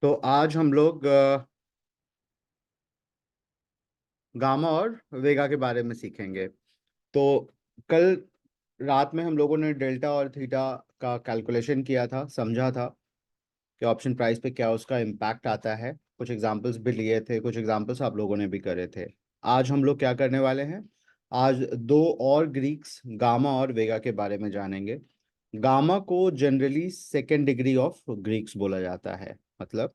तो आज हम लोग गामा और वेगा के बारे में सीखेंगे। तो कल रात में हम लोगों ने डेल्टा और थीटा का कैलकुलेशन किया था, समझा था कि ऑप्शन प्राइस पे क्या उसका इम्पैक्ट आता है। कुछ एग्जांपल्स भी लिए थे, कुछ एग्जांपल्स आप लोगों ने भी करे थे। आज हम लोग क्या करने वाले हैं, आज दो और ग्रीक्स गामा और वेगा के बारे में जानेंगे। गामा को generally second degree of Greeks बोला जाता है। मतलब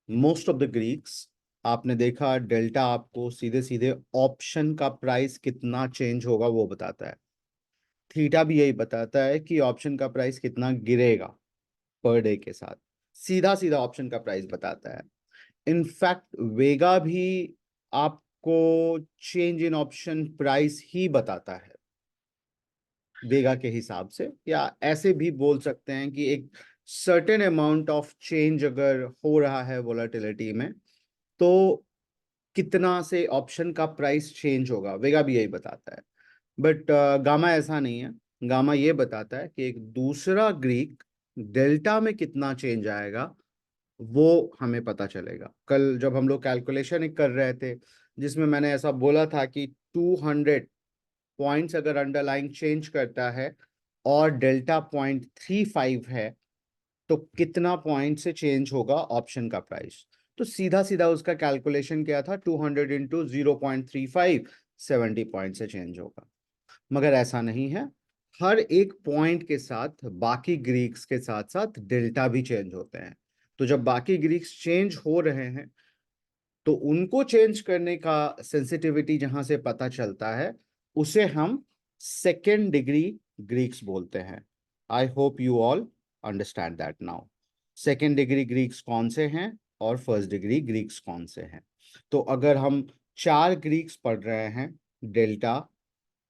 मोस्ट ऑफ द ग्रीक्स, आपने देखा डेल्टा आपको सीधे सीधे ऑप्शन का प्राइस कितना चेंज होगा वो बताता है। थीटा भी यही बताता है कि ऑप्शन का प्राइस कितना गिरेगा पर डे के साथ। सीधा सीधा ऑप्शन का प्राइस बताता है। इनफैक्ट वेगा भी आपको चेंज इन ऑप्शन प्राइस ही बताता है वेगा के हिसाब से। या ऐसे भी बोल सकते हैं कि एक सर्टेन अमाउंट ऑफ चेंज अगर हो रहा है वोलेटिलिटी में, तो कितना से ऑप्शन का प्राइस चेंज होगा, वेगा भी यही बताता है। बट गामा ऐसा नहीं है। गामा ये बताता है कि एक दूसरा ग्रीक डेल्टा में कितना चेंज आएगा वो हमें पता चलेगा। कल जब हम लोग कैलकुलेशन एक कर रहे थे, जिसमें मैंने ऐसा बोला था कि 200 पॉइंट्स अगर अंडरलाइंग चेंज करता है और डेल्टा 0.35 है, तो कितना पॉइंट से चेंज होगा ऑप्शन का प्राइस। तो सीधा सीधा उसका कैलकुलेशन क्या था, 200 × 0.35, 70 पॉइंट से चेंज होगा। मगर ऐसा नहीं है। हर एक पॉइंट के साथ बाकी ग्रीक्स के साथ साथ डेल्टा भी चेंज होते हैं। तो जब बाकी ग्रीक्स चेंज हो रहे हैं, तो उनको चेंज करने का सेंसिटिविटी जहां से पता चलता है, उसे हम सेकेंड डिग्री ग्रीक्स बोलते हैं। I hope you all understand that now. Second degree Greeks कौन से हैं और फर्स्ट डिग्री ग्रीक्स कौन से हैं। तो अगर हम चार ग्रीक्स पढ़ रहे हैं, डेल्टा,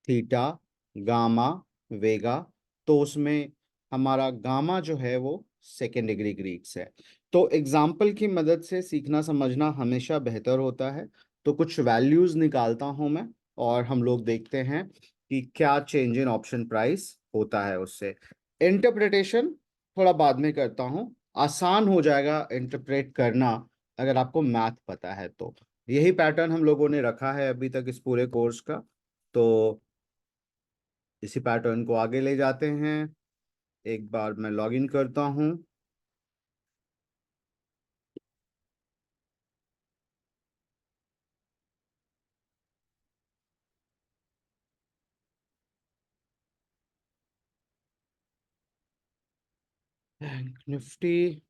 थीटा, गामा, वेगा, तो उसमें हमारा गामा जो है वो सेकेंड डिग्री ग्रीक्स है। तो एग्जाम्पल की मदद से सीखना समझना हमेशा बेहतर होता है। तो कुछ वैल्यूज निकालता हूं मैं, और हम लोग देखते हैं कि क्या चेंज इन ऑप्शन प्राइस होता है उससे। इंटरप्रिटेशन थोड़ा बाद में करता हूं। आसान हो जाएगा इंटरप्रेट करना अगर आपको मैथ पता है तो। यही पैटर्न हम लोगों ने रखा है अभी तक इस पूरे कोर्स का। तो इसी पैटर्न को आगे ले जाते हैं। एक बार मैं लॉग इन करता हूं। Bank Nifty.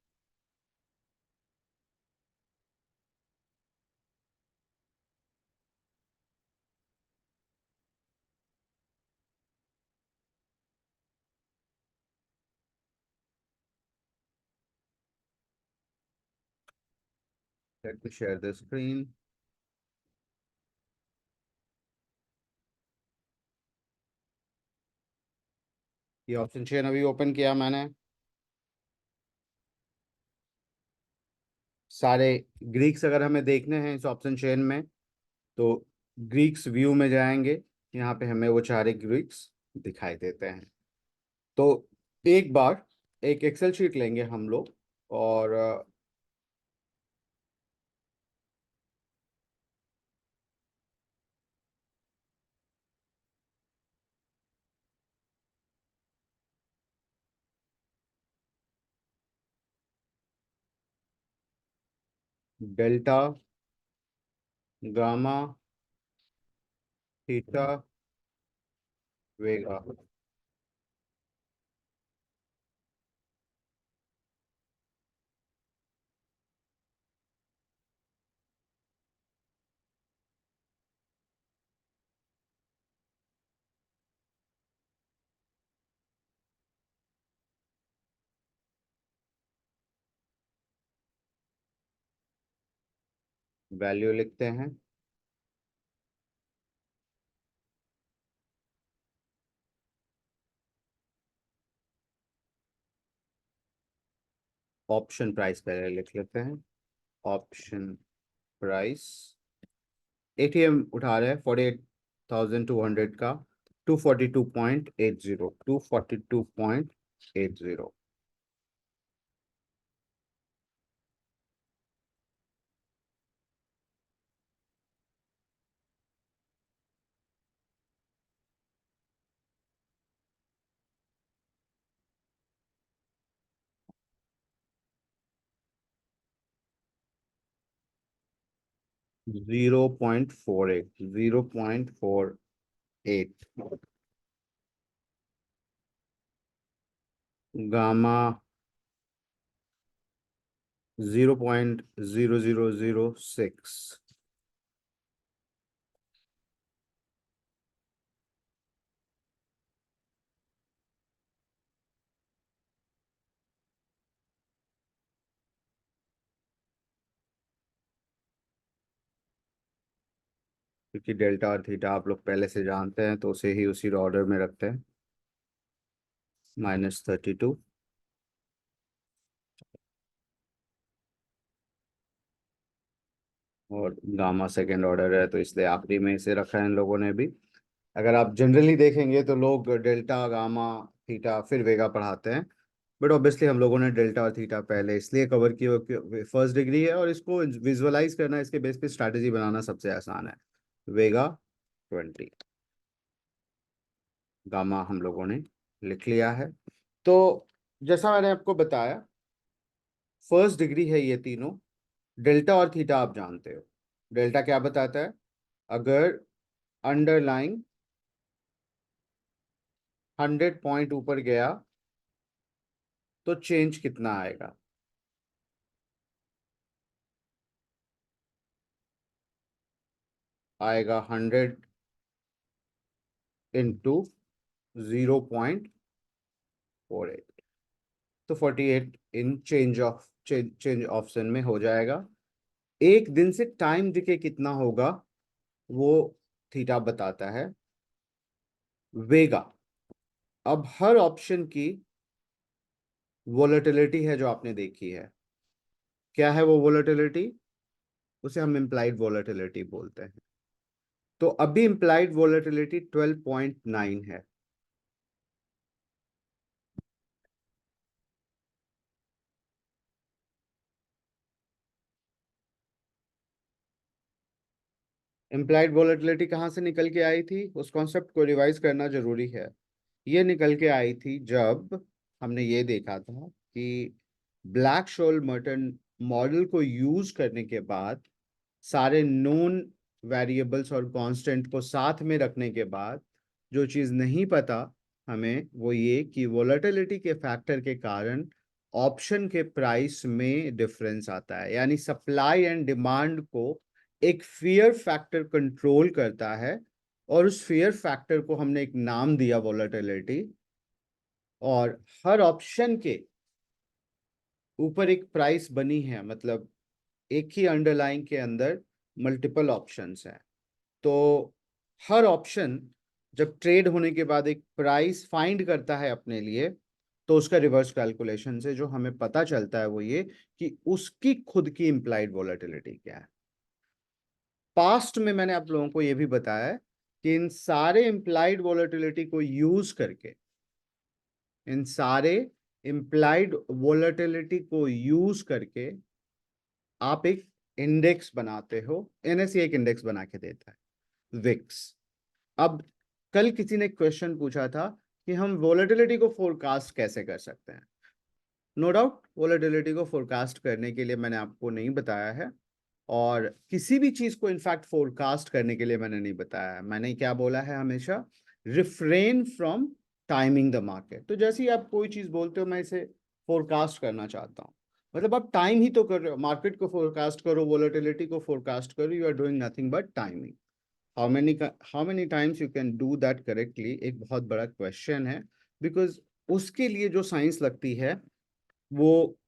Let me share the screen. ये ऑप्शन चेन अभी ओपन किया मैंने। सारे ग्रीक्स अगर हमें देखने हैं इस ऑप्शन चेन में, तो ग्रीक्स व्यू में जाएंगे। यहाँ पे हमें वो सारे ग्रीक्स दिखाई देते हैं। तो एक बार एक एक्सेल शीट लेंगे हम लोग, और डेल्टा, गामा, थीटा, वेगा। वैल्यू लिखते हैं। ऑप्शन प्राइस पहले लिख लेते हैं। ऑप्शन प्राइस, एटीएम उठा रहे हैं 48,200 का, 242.80, 242.80। 0.48, 0.48, गामा 0.0006, क्योंकि डेल्टा और थीटा आप लोग पहले से जानते हैं तो उसे ही उसी ऑर्डर में रखते हैं। -32, और गामा सेकेंड ऑर्डर है तो इसलिए आखिरी में इसे रखा है इन लोगों ने भी। अगर आप जनरली देखेंगे तो लोग डेल्टा, गामा, थीटा फिर वेगा पढ़ाते हैं, बट ऑब्वियसली हम लोगों ने डेल्टा और थीटा पहले इसलिए कवर किया, फर्स्ट डिग्री है और इसको विजुअलाइज करना, इसके बेस पे स्ट्रैटेजी बनाना सबसे आसान है। वेगा 20, गामा हम लोगों ने लिख लिया है। तो जैसा मैंने आपको बताया, फर्स्ट डिग्री है ये तीनों। डेल्टा और थीटा आप जानते हो। डेल्टा क्या बताता है? अगर अंडरलाइन 100 पॉइंट ऊपर गया तो चेंज कितना आएगा। आएगा 100 इंटू 0.48, तो 48 इन चेंज ऑप्शन में हो जाएगा। एक दिन से टाइम डिके कितना होगा वो थीटा बताता है। वेगा, अब हर ऑप्शन की वोलेटिलिटी है जो आपने देखी है। क्या है वो वोलेटिलिटी? उसे हम इम्प्लाइड वोलेटिलिटी बोलते हैं। तो अभी इम्प्लाइड वोलेटिलिटी 12.9 है। इम्प्लाइड वोलेटिलिटी कहाँ से निकल के आई थी? उस कॉन्सेप्ट को रिवाइज करना जरूरी है। ये निकल के आई थी जब हमने ये देखा था कि ब्लैक शोल मर्टन मॉडल को यूज करने के बाद, सारे नोन वेरिएबल्स और कांस्टेंट को साथ में रखने के बाद, जो चीज़ नहीं पता हमें वो ये कि वोलेटिलिटी के फैक्टर के कारण ऑप्शन के प्राइस में डिफरेंस आता है। यानी सप्लाई एंड डिमांड को एक फियर फैक्टर कंट्रोल करता है, और उस फियर फैक्टर को हमने एक नाम दिया वोलेटिलिटी। और हर ऑप्शन के ऊपर एक प्राइस बनी है, मतलब एक ही अंडरलाइन के अंदर मल्टीपल ऑप्शंस हैं। तो हर ऑप्शन जब ट्रेड होने के बाद एक प्राइस फाइंड करता है अपने लिए, तो उसका रिवर्स कैलकुलेशन से जो हमें पता चलता है वो ये कि उसकी खुद की इम्प्लाइड वोलेटिलिटी क्या है। पास्ट में मैंने आप लोगों को ये भी बताया है कि इन सारे इम्प्लाइड वोलेटिलिटी को यूज करके, इन सारे इम्प्लाइड वोलेटिलिटी को यूज करके आप एक इंडेक्स बनाते हो। एनएसई एक इंडेक्स बना के देता है, विक्स। अब कल किसी ने क्वेश्चन पूछा था कि हम वोलेटिलिटी को फोरकास्ट कैसे कर सकते हैं। नो डाउट वोलेटिलिटी को फोरकास्ट करने के लिए मैंने आपको नहीं बताया है, और किसी भी चीज को इनफैक्ट फोरकास्ट करने के लिए मैंने नहीं बताया है। मैंने क्या बोला है हमेशा? Refrain from timing the market. तो जैसे ही आप कोई चीज बोलते हो मैं इसे फोरकास्ट करना चाहता हूँ, मतलब आप टाइम ही तो कर रहे हो। मार्केट को फोरकास्ट करो, वोलेटिलिटी को फोरकास्ट करो, you are doing nothing but timing. How many times you can do that correctly, एक बहुत बड़ा क्वेश्चन है। बिकॉज उसके लिए जो साइंस लगती है वो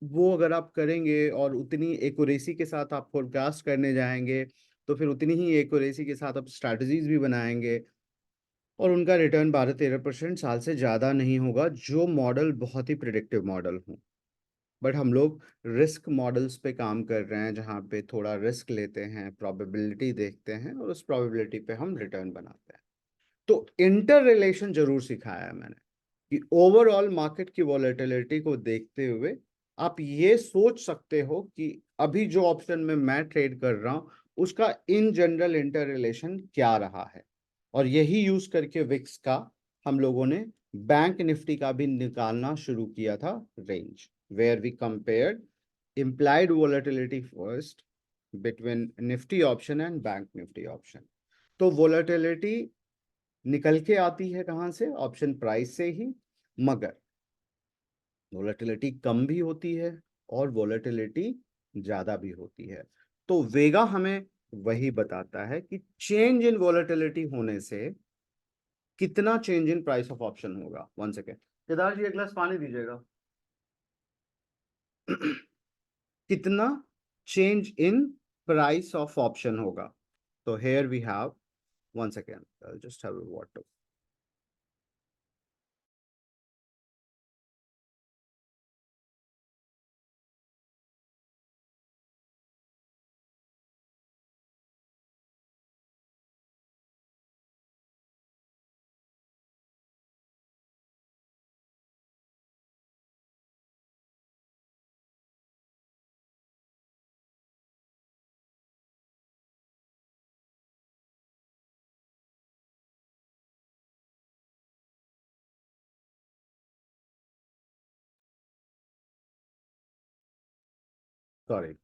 वो अगर आप करेंगे और उतनी एक्यूरेसी के साथ आप फोरकास्ट करने जाएंगे, तो फिर उतनी ही एक्यूरेसी के साथ आप स्ट्रैटेजीज भी बनाएंगे, और उनका रिटर्न 12-13% साल से ज़्यादा नहीं होगा, जो मॉडल बहुत ही प्रिडिक्टिव मॉडल हो। बट हम लोग रिस्क मॉडल्स पे काम कर रहे हैं, जहाँ पे थोड़ा रिस्क लेते हैं, प्रोबेबिलिटी देखते हैं, और उस प्रोबेबिलिटी पे हम रिटर्न बनाते हैं। तो इंटर रिलेशन जरूर सिखाया है मैंने कि ओवरऑल मार्केट की वॉलेटिलिटी को देखते हुए आप ये सोच सकते हो कि अभी जो ऑप्शन में मैं ट्रेड कर रहा हूं उसका इन जनरल इंटर रिलेशन क्या रहा है। और यही यूज करके विक्स का हम लोगों ने बैंक निफ्टी का भी निकालना शुरू किया था range, where we compared implied volatility first between Nifty option and bank Nifty option. तो वोलेटिलिटी निकल के आती है कहां से? ऑप्शन प्राइस से ही, मगर वोलेटिलिटी कम भी होती है और वोलेटिलिटी ज्यादा भी होती है। तो वेगा हमें वही बताता है कि चेंज इन वोलेटिलिटी होने से कितना change in price of option होगा। वन सेकेंड, केदार जी एक गिलास पानी दीजिएगा। कितना change in price of option होगा। तो here we have, one second, just have water. Sorry,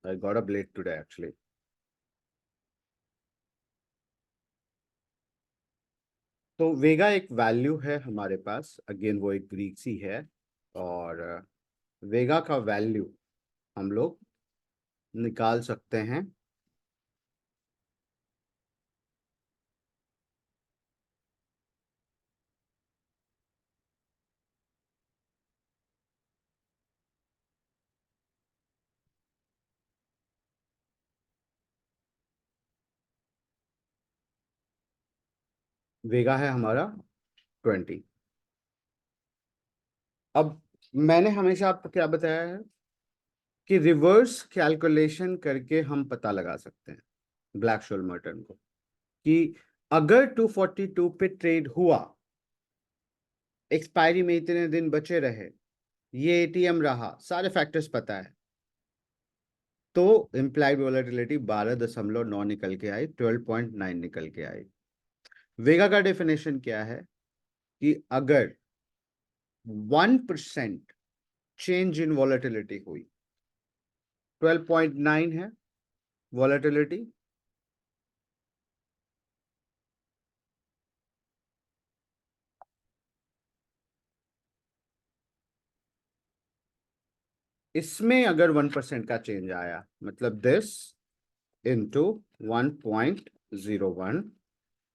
I got a blade today actually. तो वेगा एक वैल्यू है हमारे पास, अगेन वो एक ग्रीक सी है, और वेगा का वैल्यू हम लोग निकाल सकते हैं। वेगा है हमारा 20। अब मैंने हमेशा आपको क्या बताया है कि रिवर्स कैलकुलेशन करके हम पता लगा सकते हैं ब्लैक शोल मर्टन को, कि अगर 242 पे ट्रेड हुआ, एक्सपायरी में इतने दिन बचे रहे, ये एटीएम रहा, सारे फैक्टर्स पता है, तो इम्प्लाइड वोलेटिलिटी 12.9 निकल के आई, 12.9 निकल के आई। वेगा का डेफिनेशन क्या है कि अगर 1% चेंज इन वॉलेटिलिटी हुई, 12.9 है वॉलेटिलिटी, इसमें अगर 1% का चेंज आया, मतलब दिस इंटू 1.01,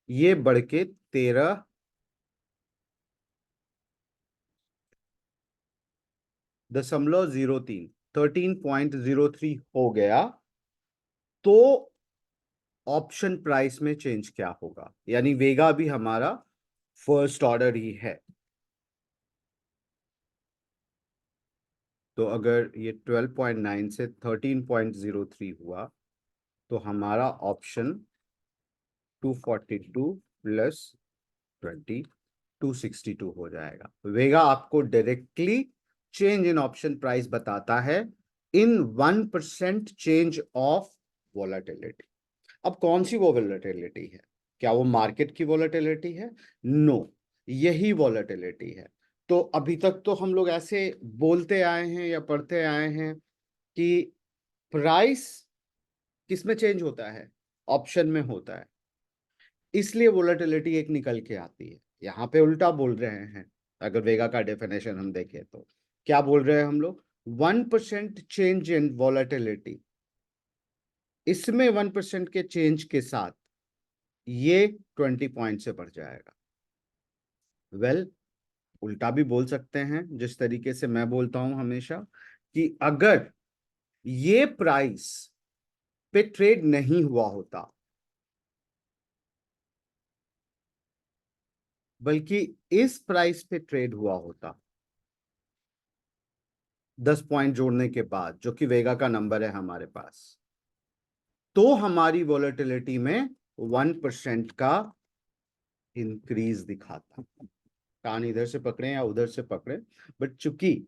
ये बढ़ के 13.03, 13.03 हो गया, तो ऑप्शन प्राइस में चेंज क्या होगा? यानी वेगा भी हमारा फर्स्ट ऑर्डर ही है। तो अगर ये 12.9 से 13.03 हुआ, तो हमारा ऑप्शन 242 प्लस 20, 262 हो जाएगा। वेगा आपको directly change in option price बताता है इन 1% चेंज ऑफ वॉलेटिलिटी। अब कौन सी वो वॉलेटिलिटी है? क्या वो मार्केट की वॉलेटिलिटी है? नो, यही वॉलेटिलिटी है। तो अभी तक तो हम लोग ऐसे बोलते आए हैं या पढ़ते आए हैं कि प्राइस किसमें चेंज होता है? ऑप्शन में होता है, इसलिए वोलेटिलिटी एक निकल के आती है। यहाँ पे उल्टा बोल रहे हैं, अगर वेगा का डेफिनेशन हम देखें तो क्या बोल रहे हैं हम लोग? 1% चेंज इन वॉलेटिलिटी, इसमें 1% के चेंज के साथ ये 20 पॉइंट से बढ़ जाएगा। वेल, उल्टा भी बोल सकते हैं, जिस तरीके से मैं बोलता हूं हमेशा, कि अगर ये प्राइस पे ट्रेड नहीं हुआ होता, बल्कि इस प्राइस पे ट्रेड हुआ होता, 10 पॉइंट जोड़ने के बाद, जो कि वेगा का नंबर है हमारे पास, तो हमारी वॉलेटिलिटी में 1% का इंक्रीज दिखाता। कान इधर से पकड़े या उधर से पकड़े, बट चूंकि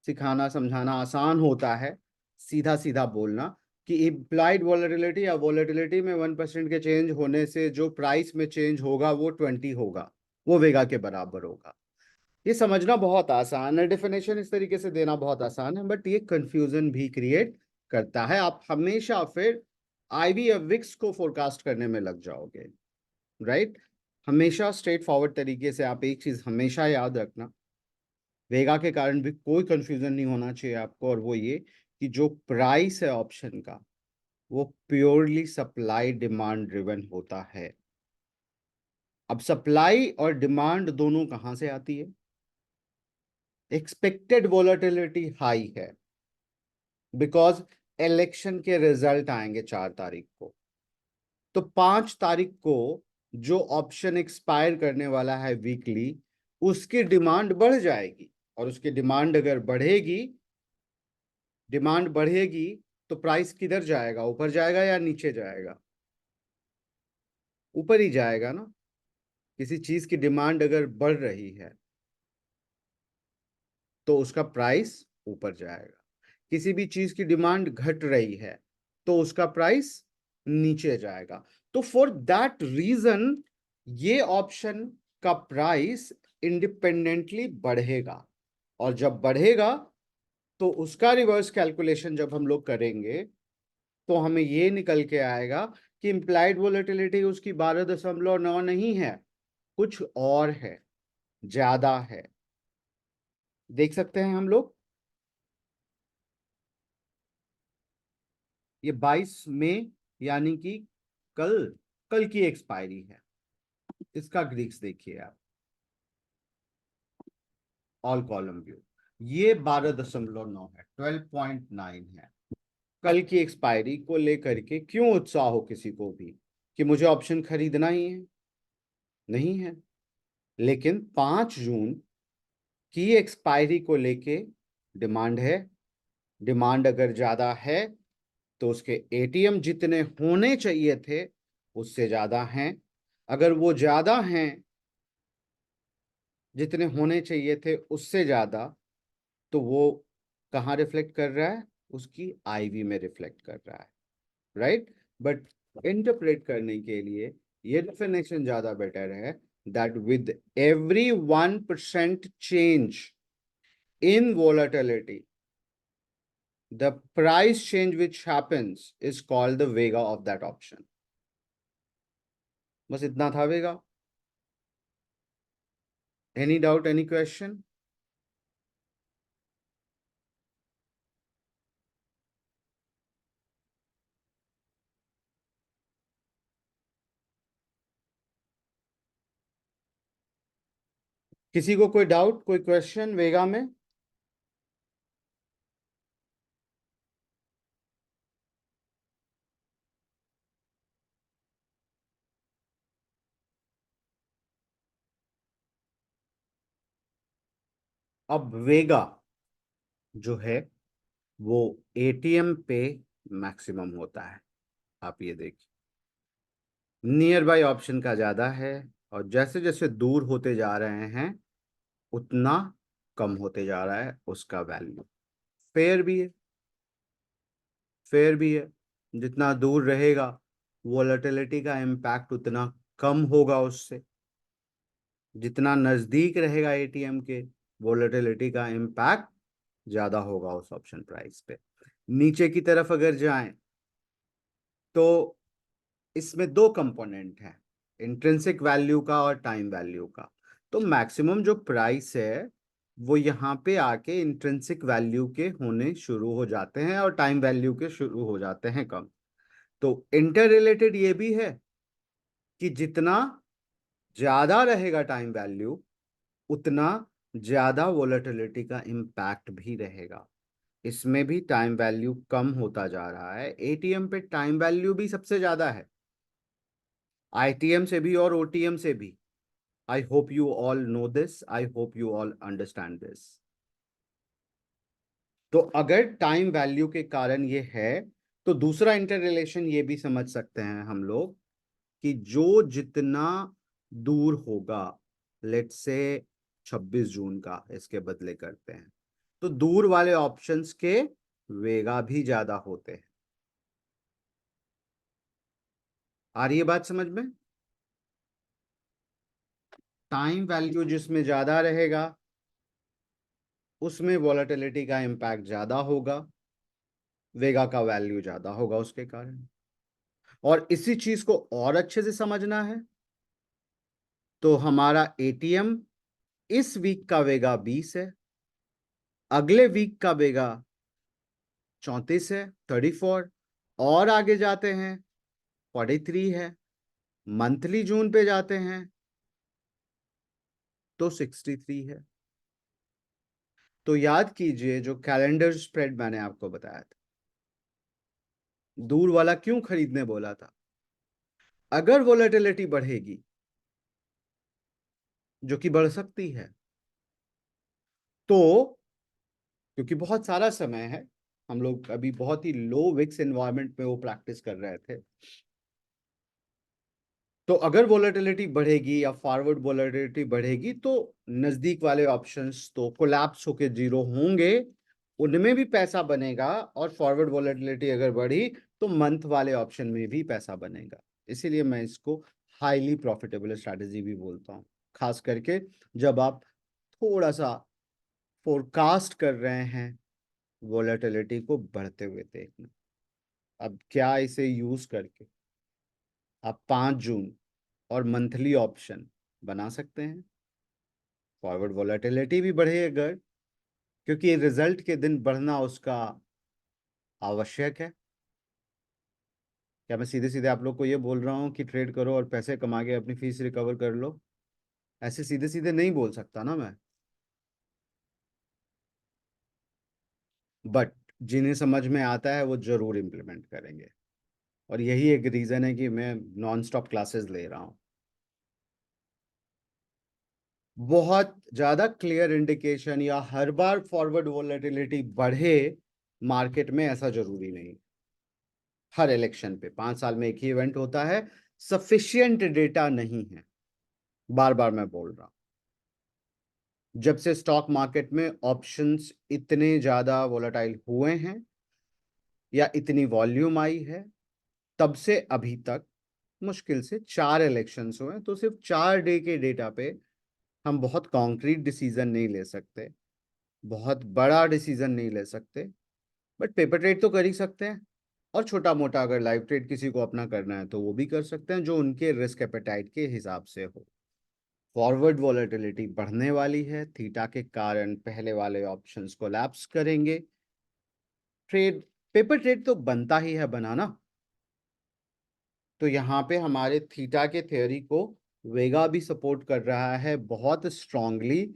सिखाना समझाना आसान होता है, सीधा सीधा बोलना कि इम्प्लाइड वॉलेटिलिटी या वॉलेटिलिटी में 1% के चेंज होने से जो प्राइस में चेंज होगा वो 20 होगा, वो वेगा के बराबर होगा। ये समझना बहुत आसान है, डेफिनेशन इस तरीके से देना बहुत आसान है, बट ये कंफ्यूजन भी क्रिएट करता है, आप हमेशा फिर आईवी विक्स को फोरकास्ट करने में लग जाओगे, राइट। हमेशा स्ट्रेट फॉरवर्ड तरीके से आप एक चीज हमेशा याद रखना, वेगा के कारण भी कोई कंफ्यूजन नहीं होना चाहिए आपको, और वो ये कि जो प्राइस है ऑप्शन का वो प्योरली सप्लाई डिमांड ड्रिवन होता है। अब सप्लाई और डिमांड दोनों कहां से आती है? एक्सपेक्टेड वोलेटिलिटी हाई है बिकॉज इलेक्शन के रिजल्ट आएंगे 4 तारीख को। तो 5 तारीख को जो ऑप्शन एक्सपायर करने वाला है वीकली, उसकी डिमांड बढ़ जाएगी, और उसकी डिमांड अगर बढ़ेगी, डिमांड बढ़ेगी तो प्राइस किधर जाएगा? ऊपर जाएगा या नीचे जाएगा? ऊपर ही जाएगा ना। किसी चीज की डिमांड अगर बढ़ रही है तो उसका प्राइस ऊपर जाएगा, किसी भी चीज की डिमांड घट रही है तो उसका प्राइस नीचे जाएगा। तो फॉर दैट रीजन ये ऑप्शन का प्राइस इंडिपेंडेंटली बढ़ेगा, और जब बढ़ेगा तो उसका रिवर्स कैलकुलेशन जब हम लोग करेंगे तो हमें ये निकल के आएगा कि इम्प्लाइड वोलेटिलिटी उसकी 12.9 नहीं है, कुछ और है, ज्यादा है। देख सकते हैं हम लोग, ये 22 मई, यानी कि कल, कल की एक्सपायरी है। इसका ग्रीक्स देखिए आप, ऑल कॉलम व्यू, ये 12.9 है, 12.9 है। कल की एक्सपायरी को लेकर के क्यों उत्साह हो किसी को भी कि मुझे ऑप्शन खरीदना ही है? नहीं है। लेकिन 5 जून की एक्सपायरी को लेके डिमांड है। डिमांड अगर ज्यादा है तो उसके एटीएम जितने होने चाहिए थे उससे ज्यादा हैं। अगर वो ज्यादा हैं, जितने होने चाहिए थे उससे ज्यादा, तो वो कहाँ रिफ्लेक्ट कर रहा है? उसकी आईवी में रिफ्लेक्ट कर रहा है, राइट। बट इंटरप्रेट करने के लिए ये डेफिनेशन ज्यादा बेटर है, that with every 1% change in volatility, the price change which happens is called the vega of that option। बस इतना था vega. Any doubt, any question? किसी को कोई डाउट, कोई क्वेश्चन वेगा में? अब वेगा जो है वो एटीएम पे मैक्सिमम होता है। आप ये देखिए, नियर बाय ऑप्शन का ज्यादा है, और जैसे जैसे दूर होते जा रहे हैं उतना कम होते जा रहा है उसका वैल्यू। फेयर भी है, फेयर भी है। जितना दूर रहेगा वोलेटिलिटी का इम्पैक्ट उतना कम होगा उससे, जितना नजदीक रहेगा एटीएम के वोलेटिलिटी का इम्पैक्ट ज्यादा होगा उस ऑप्शन प्राइस पे। नीचे की तरफ अगर जाएं तो इसमें दो कंपोनेंट हैं, इंट्रिंसिक वैल्यू का और टाइम वैल्यू का। तो मैक्सिमम जो प्राइस है वो यहाँ पे आके इंट्रिंसिक वैल्यू के होने शुरू हो जाते हैं और टाइम वैल्यू के शुरू हो जाते हैं कम। तो इंटर रिलेटेड ये भी है कि जितना ज्यादा रहेगा टाइम वैल्यू उतना ज्यादा वोलेटिलिटी का इम्पैक्ट भी रहेगा। इसमें भी टाइम वैल्यू कम होता जा रहा है, एटीएम पे टाइम वैल्यू भी सबसे ज्यादा है, आईटीएम से भी और ओटीएम से भी। I hope you all know this, I hope you all understand this. तो अगर टाइम वैल्यू के कारण ये है तो दूसरा इंटर रिलेशन ये भी समझ सकते हैं हम लोग कि जो जितना दूर होगा, लेट्स से 26 जून का इसके बदले करते हैं, तो दूर वाले ऑप्शंस के वेगा भी ज्यादा होते हैं। आ रही है बात समझ में? टाइम वैल्यू जिसमें ज्यादा रहेगा उसमें वॉलेटिलिटी का इम्पैक्ट ज्यादा होगा, वेगा का वैल्यू ज्यादा होगा उसके कारण। और इसी चीज को और अच्छे से समझना है तो हमारा एटीएम इस वीक का वेगा 20 है, अगले वीक का वेगा 34 है, 34, और आगे जाते हैं 43 है, मंथली जून पे जाते हैं तो 63 है। तो याद कीजिए जो कैलेंडर स्प्रेड मैंने आपको बताया था, दूर वाला क्यों खरीदने बोला था? अगर वोलेटिलिटी बढ़ेगी, जो कि बढ़ सकती है, तो क्योंकि बहुत सारा समय है, हम लोग अभी बहुत ही लो विक्स एनवायरनमेंट में वो प्रैक्टिस कर रहे थे, तो अगर वोलेटिलिटी बढ़ेगी या फॉरवर्ड वोलेटिलिटी बढ़ेगी तो नजदीक वाले ऑप्शंस तो कोलैप्स होके जीरो होंगे, उनमें भी पैसा बनेगा, और फॉरवर्ड वोलेटिलिटी अगर बढ़ी तो मंथ वाले ऑप्शन में भी पैसा बनेगा। इसीलिए मैं इसको हाईली प्रॉफिटेबल स्ट्रैटेजी भी बोलता हूँ, खास करके जब आप थोड़ा सा फोरकास्ट कर रहे हैं वोलेटिलिटी को बढ़ते हुए देखना। अब क्या इसे यूज करके आप 5 जून और मंथली ऑप्शन बना सकते हैं, फॉरवर्ड वोलेटिलिटी भी बढ़े अगर, क्योंकि रिजल्ट के दिन बढ़ना उसका आवश्यक है। क्या मैं सीधे सीधे आप लोग को ये बोल रहा हूँ कि ट्रेड करो और पैसे कमा के अपनी फीस रिकवर कर लो? ऐसे सीधे सीधे नहीं बोल सकता ना मैं, बट जिन्हें समझ में आता है वो जरूर इम्प्लीमेंट करेंगे, और यही एक रीजन है कि मैं नॉन स्टॉप क्लासेस ले रहा हूँ। बहुत ज्यादा क्लियर इंडिकेशन या हर बार फॉरवर्ड वोलेटिलिटी बढ़े मार्केट में, ऐसा जरूरी नहीं। हर इलेक्शन पे 5 साल में एक ही इवेंट होता है, सफिशिएंट डेटा नहीं है, बार बार मैं बोल रहा हूं। जब से स्टॉक मार्केट में ऑप्शंस इतने ज्यादा वोलेटाइल हुए हैं या इतनी वॉल्यूम आई है, तब से अभी तक मुश्किल से 4 इलेक्शंस हुए, तो सिर्फ 4 डे के डेटा पे हम बहुत कॉन्क्रीट डिसीजन नहीं ले सकते, बहुत बड़ा डिसीजन नहीं ले सकते, बट पेपर ट्रेड तो कर ही सकते हैं। और छोटा मोटा अगर लाइव ट्रेड किसी को अपना करना है तो वो भी कर सकते हैं, जो उनके रिस्क एपेटाइट के हिसाब से हो। फॉरवर्ड वॉलेटिलिटी बढ़ने वाली है, थीटा के कारण पहले वाले ऑप्शंस कोलैप्स करेंगे, ट्रेड पेपर ट्रेड तो बनता ही है बनाना। तो यहाँ पे हमारे थीटा के थ्योरी को वेगा भी सपोर्ट कर रहा है बहुत स्ट्रांगली,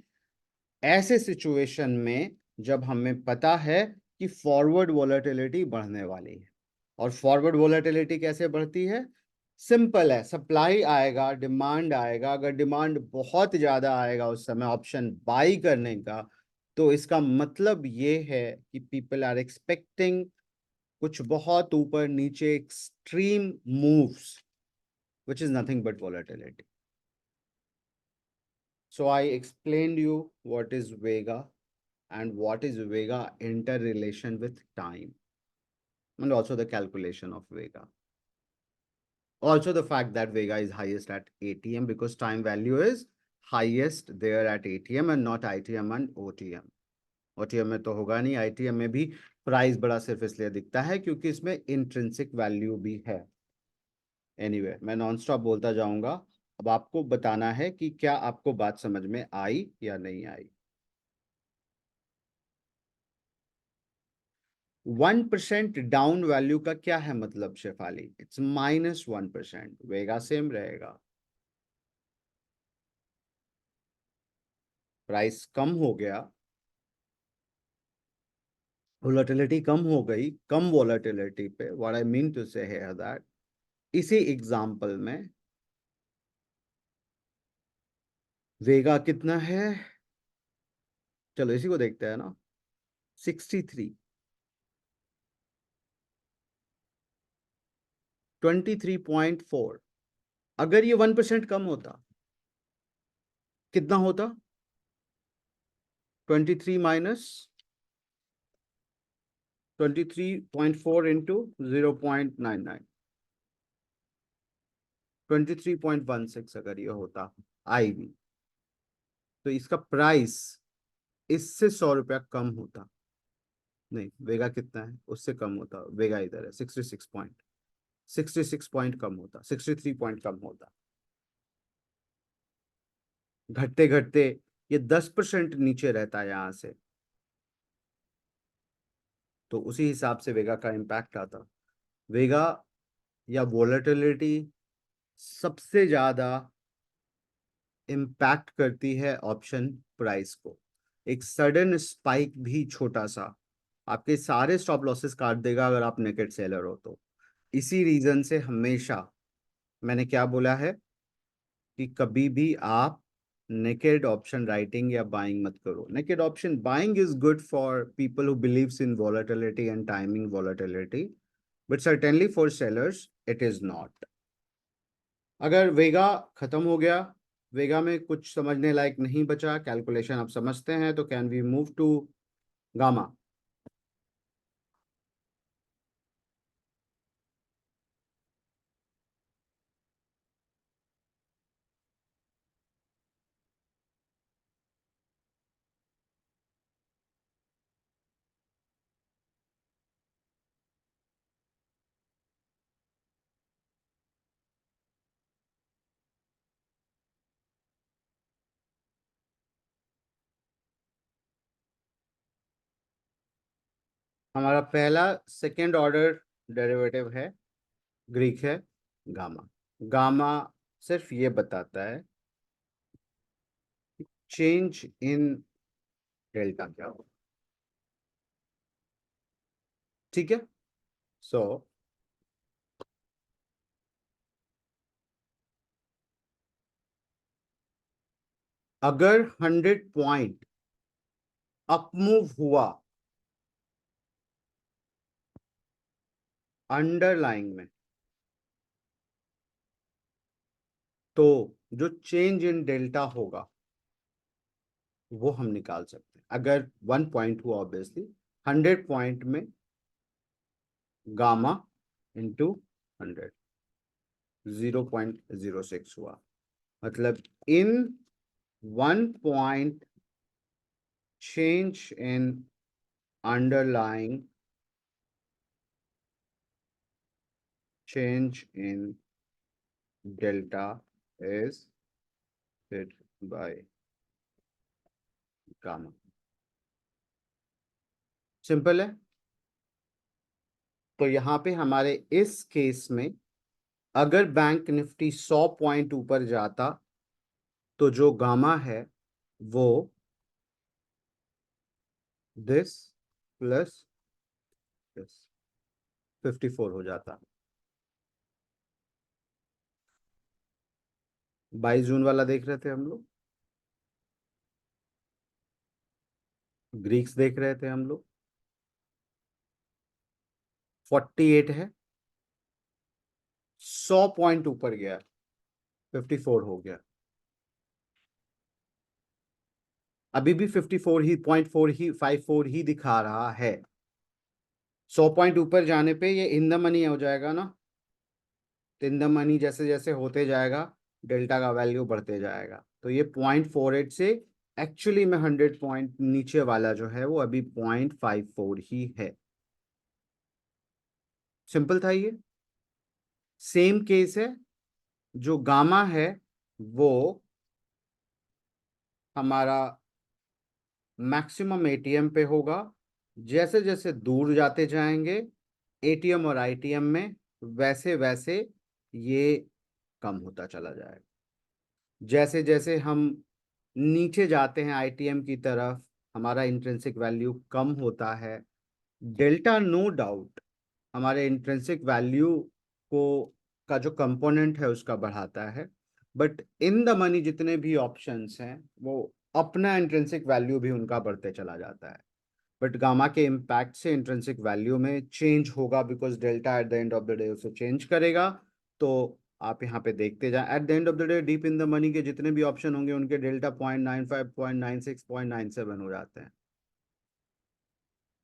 ऐसे सिचुएशन में जब हमें पता है कि फॉरवर्ड वॉलेटिलिटी बढ़ने वाली है। और फॉरवर्ड वॉलेटिलिटी कैसे बढ़ती है? सिंपल है, सप्लाई आएगा, डिमांड आएगा, अगर डिमांड बहुत ज्यादा आएगा उस समय ऑप्शन बाई करने का, तो इसका मतलब ये है कि पीपल आर एक्सपेक्टिंग कुछ बहुत ऊपर नीचे extreme moves, which is nothing but volatility. So I explained you what is Vega and what is Vega interrelation with time, and also the calculation of Vega. Also the fact that Vega is highest at ATM because time value is highest there at ATM and not ITM and OTM. OTM में तो होगा नहीं, ITM में भी price बड़ा सिर्फ इसलिए दिखता है क्योंकि इसमें इंट्रिंसिक वैल्यू भी है। एनीवे मैं नॉन स्टॉप बोलता जाऊंगा, अब आपको बताना है कि क्या आपको बात समझ में आई या नहीं आई। 1% डाउन वैल्यू का क्या है मतलब शेफाली? इट्स -1%, वेगा सेम रहेगा, प्राइस कम हो गया, वोलेटिलिटी कम हो गई, कम वोलेटिलिटी पे व्हाट आई मीन टू से है दैट इसी एग्जांपल में वेगा कितना है, चलो इसी को देखते हैं ना, 63, 23.4। अगर ये 1% कम होता कितना होता? 23 माइनस 23.4 इंटू 0.99, 23.16 अगर ये होता आई भी, तो इसका प्राइस इससे 100 रुपया कम होता। नहीं, वेगा कितना है, उससे कम होता, वेगा इधर है 66 पॉइंट, 66 पॉइंट कम होता, 63 पॉइंट कम होता, घटते घटते ये 10% नीचे रहता है यहाँ से, तो उसी हिसाब से वेगा का इम्पैक्ट आता। वेगा या वोलेटिलिटी सबसे ज्यादा इम्पैक्ट करती है ऑप्शन प्राइस को। एक सडन स्पाइक भी छोटा सा आपके सारे स्टॉप लॉसेस काट देगा अगर आप नेकेड सेलर हो तो। इसी रीजन से हमेशा मैंने क्या बोला है कि कभी भी आप नेकेड ऑप्शन राइटिंग या बाइंग मत करो। Naked option buying is good for people who believes in volatility and timing volatility, but certainly for sellers it is not. अगर वेगा खत्म हो गया, वेगा में कुछ समझने लायक नहीं बचा, कैलकुलेशन आप समझते हैं, तो can we move to gamma. हमारा पहला सेकेंड ऑर्डर डेरिवेटिव है, ग्रीक है, गामा। गामा सिर्फ ये बताता है चेंज इन डेल्टा क्या हो। ठीक है, सो अगर 100 पॉइंट अपमूव हुआ अंडरलाइंग में, तो जो चेंज इन डेल्टा होगा वो हम निकाल सकते हैं। अगर 1 पॉइंट हुआ ऑब्वियसली, 100 पॉइंट में गामा इंटू 100, 0.06 हुआ, मतलब इन 1 point change in underlying change in delta is hit by gamma। Simple है। तो यहां पे हमारे इस केस में अगर बैंक निफ्टी 100 पॉइंट ऊपर जाता तो जो गामा है वो दिस प्लस दिस 54 हो जाता। 22 जून वाला देख रहे थे हम लोग, ग्रीक्स देख रहे थे हम लोग, 48 है, 100 पॉइंट ऊपर गया, 54 हो गया। अभी भी 54 ही, 0.4 ही, 54 ही दिखा रहा है। 100 पॉइंट ऊपर जाने पे ये इन द मनी हो जाएगा ना, तो इन द मनी जैसे जैसे होते जाएगा डेल्टा का वैल्यू बढ़ते जाएगा। तो ये 0.48 से एक्चुअली में 100 पॉइंट नीचे वाला जो है वो अभी 0.54 ही है। सिंपल था ये। सेम केस है, जो गामा है वो हमारा मैक्सिमम एटीएम पे होगा। जैसे जैसे दूर जाते जाएंगे एटीएम और आईटीएम में, वैसे वैसे ये कम होता चला जाएगा। जैसे जैसे हम नीचे जाते हैं आईटीएम की तरफ, हमारा इंट्रिंसिक वैल्यू कम होता है। डेल्टा नो डाउट हमारे इंट्रिंसिक वैल्यू को का जो कंपोनेंट है उसका बढ़ाता है, बट इन द मनी जितने भी ऑप्शंस हैं वो अपना इंट्रिंसिक वैल्यू भी उनका बढ़ते चला जाता है। बट गामा के इम्पैक्ट से इंट्रिंसिक वैल्यू में चेंज होगा, because delta at the end of the day उसे चेंज करेगा। तो आप यहाँ पे देखते जाए at the end of the day deep in the money के जितने भी ऑप्शन होंगे उनके डेल्टा 0.95, 0.96, 0.97 हो जाते हैं,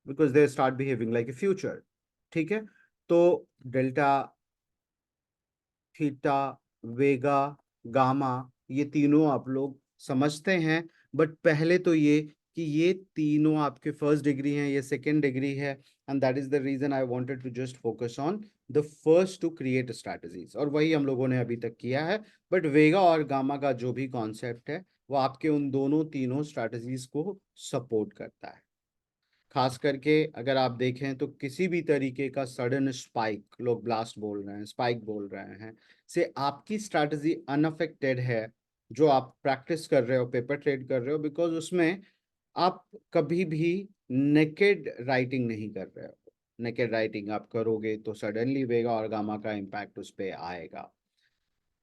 because they start behaving like a future. ठीक है, तो डेल्टा, थीटा, वेगा, गामा, ये तीनों आप लोग समझते हैं। बट पहले तो ये कि ये तीनों आपके फर्स्ट डिग्री हैं, ये सेकेंड डिग्री है, and that is the reason I wanted to just focus on the first to create strategies, और वही हम लोगों ने अभी तक किया है। बट वेगा और गामा का जो भी कॉन्सेप्ट है वो आपके उन दोनों तीनों स्ट्रैटेजीज को सपोर्ट करता है। खास करके अगर आप देखें तो किसी भी तरीके का सडन स्पाइक, लोग ब्लास्ट बोल रहे हैं, स्पाइक बोल रहे हैं, से आपकी स्ट्रैटेजी अनअफेक्टेड है, जो आप प्रैक्टिस कर रहे हो, पेपर ट्रेड कर रहे हो, बिकॉज उसमें आप कभी भी नेकेड राइटिंग नहीं कर रहे हो। नेकेड राइटिंग आप करोगे तो सडनली वेगा और गामा का इम्पैक्ट उस पर आएगा।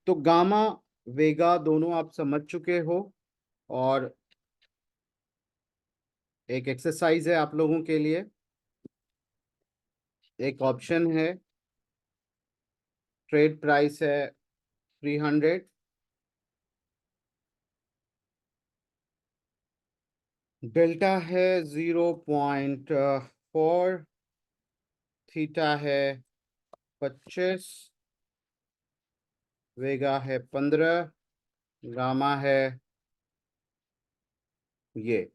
तो गामा वेगा दोनों आप समझ चुके हो, और एक एक्सरसाइज है आप लोगों के लिए। एक ऑप्शन है, ट्रेड प्राइस है 300, डेल्टा है 0.4, थीटा है 25, वेगा है 15, गामा है ये।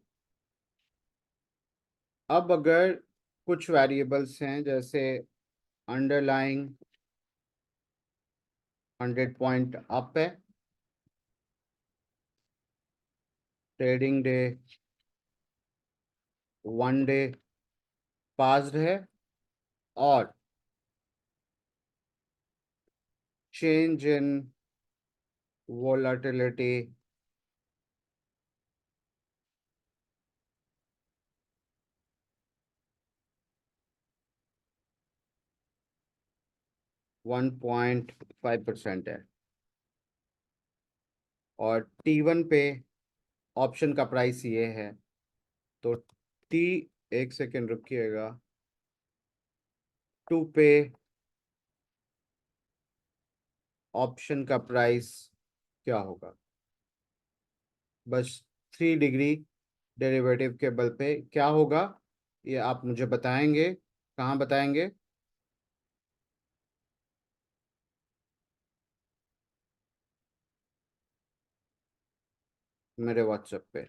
अब अगर कुछ वेरिएबल्स हैं, जैसे अंडरलाइंग 100 पॉइंट अप है, ट्रेडिंग डे 1 डे पास्ड है, और चेंज इन वोलाटिलिटी 1.5% है, और T1 पे ऑप्शन का प्राइस ये है। तो टी, एक सेकेंड रुकिएगा, 2 पे ऑप्शन का प्राइस क्या होगा? बस 3 डिग्री डेरिवेटिव के बल पे क्या होगा, ये आप मुझे बताएंगे। कहाँ बताएंगे? मेरे व्हाट्सएप पे।